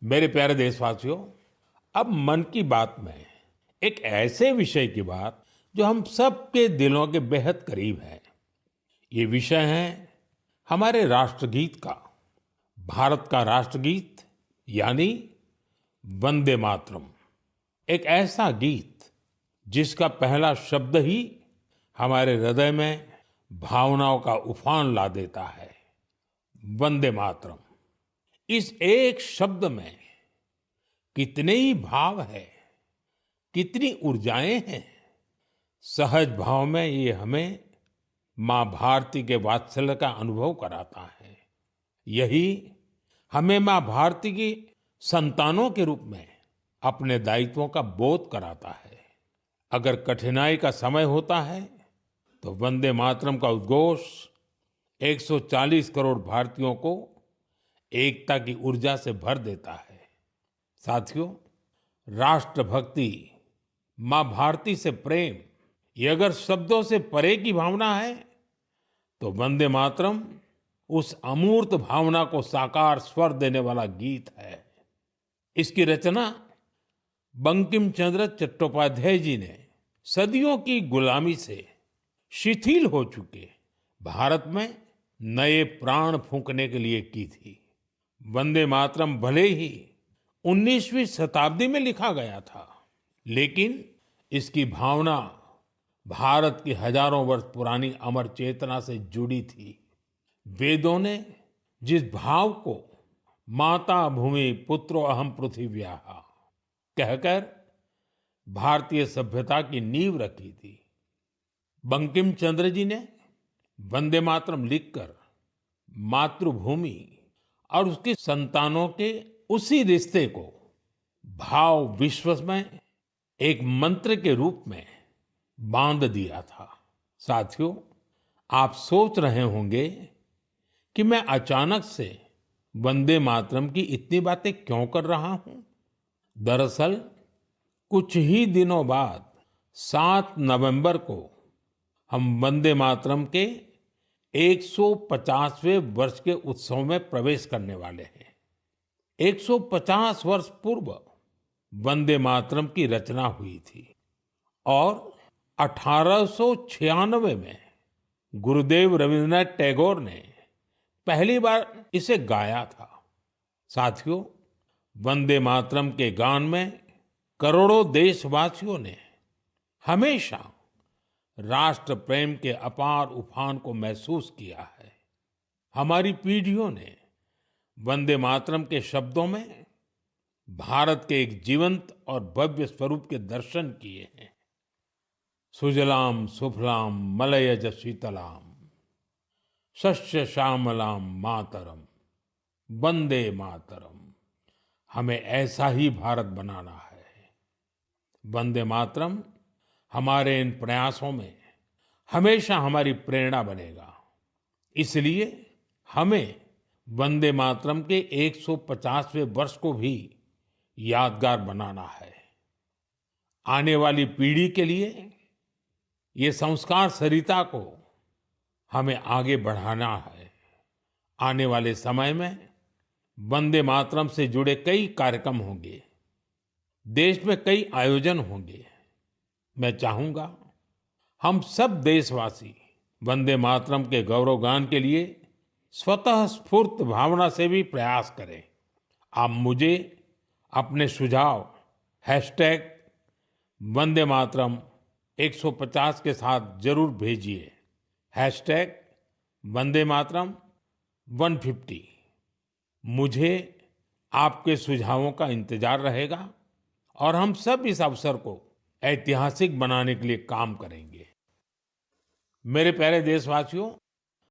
मेरे प्यारे देशवासियों, अब मन की बात में एक ऐसे विषय की बात जो हम सबके दिलों के बेहद करीब है। ये विषय है हमारे राष्ट्रगीत का। भारत का राष्ट्रगीत यानी वंदे मातरम। एक ऐसा गीत जिसका पहला शब्द ही हमारे हृदय में भावनाओं का उफान ला देता है। वंदे मातरम, इस एक शब्द में कितने ही भाव है, कितनी ऊर्जाएं हैं। सहज भाव में ये हमें माँ भारती के वात्सल्य का अनुभव कराता है। यही हमें माँ भारती की संतानों के रूप में अपने दायित्वों का बोध कराता है। अगर कठिनाई का समय होता है तो वंदे मातरम का उद्घोष 140 करोड़ भारतीयों को एकता की ऊर्जा से भर देता है। साथियों, राष्ट्रभक्ति, माँ भारती से प्रेम, ये अगर शब्दों से परे की भावना है तो वंदे मातरम उस अमूर्त भावना को साकार स्वर देने वाला गीत है। इसकी रचना बंकिम चंद्र चट्टोपाध्याय जी ने सदियों की गुलामी से शिथिल हो चुके भारत में नए प्राण फूंकने के लिए की थी। वंदे मातरम भले ही 19वीं शताब्दी में लिखा गया था, लेकिन इसकी भावना भारत की हजारों वर्ष पुरानी अमर चेतना से जुड़ी थी। वेदों ने जिस भाव को माता भूमि पुत्रो अहम पृथिव्याः कहकर भारतीय सभ्यता की नींव रखी थी, बंकिम चंद्र जी ने वंदे मातरम लिखकर मातृभूमि और उसकी संतानों के उसी रिश्ते को भाव विश्व में एक मंत्र के रूप में बांध दिया था। साथियों, आप सोच रहे होंगे कि मैं अचानक से वंदे मातरम की इतनी बातें क्यों कर रहा हूं। दरअसल कुछ ही दिनों बाद 7 नवंबर को हम वंदे मातरम के 150वें वर्ष के उत्सव में प्रवेश करने वाले हैं। 150 वर्ष पूर्व वंदे मातरम की रचना हुई थी और 1896 में गुरुदेव रविंद्रनाथ टैगोर ने पहली बार इसे गाया था। साथियों, वंदे मातरम के गान में करोड़ों देशवासियों ने हमेशा राष्ट्र प्रेम के अपार उफान को महसूस किया है। हमारी पीढ़ियों ने वंदे मातरम के शब्दों में भारत के एक जीवंत और भव्य स्वरूप के दर्शन किए हैं। सुजलाम सुफलाम मलयज शीतलाम शस्य श्यामलाम मातरम वंदे मातरम। हमें ऐसा ही भारत बनाना है। वंदे मातरम हमारे इन प्रयासों में हमेशा हमारी प्रेरणा बनेगा। इसलिए हमें वंदे मातरम के 150वें वर्ष को भी यादगार बनाना है। आने वाली पीढ़ी के लिए ये संस्कार सरिता को हमें आगे बढ़ाना है। आने वाले समय में वंदे मातरम से जुड़े कई कार्यक्रम होंगे, देश में कई आयोजन होंगे। मैं चाहूंगा हम सब देशवासी वंदे मातरम के गौरवगान के लिए स्वतः स्फूर्त भावना से भी प्रयास करें। आप मुझे अपने सुझाव वंदे मातरम 150 के साथ जरूर भेजिए। वंदे मातरम 150। मुझे आपके सुझावों का इंतजार रहेगा और हम सब इस अवसर को ऐतिहासिक बनाने के लिए काम करेंगे। मेरे प्यारे देशवासियों,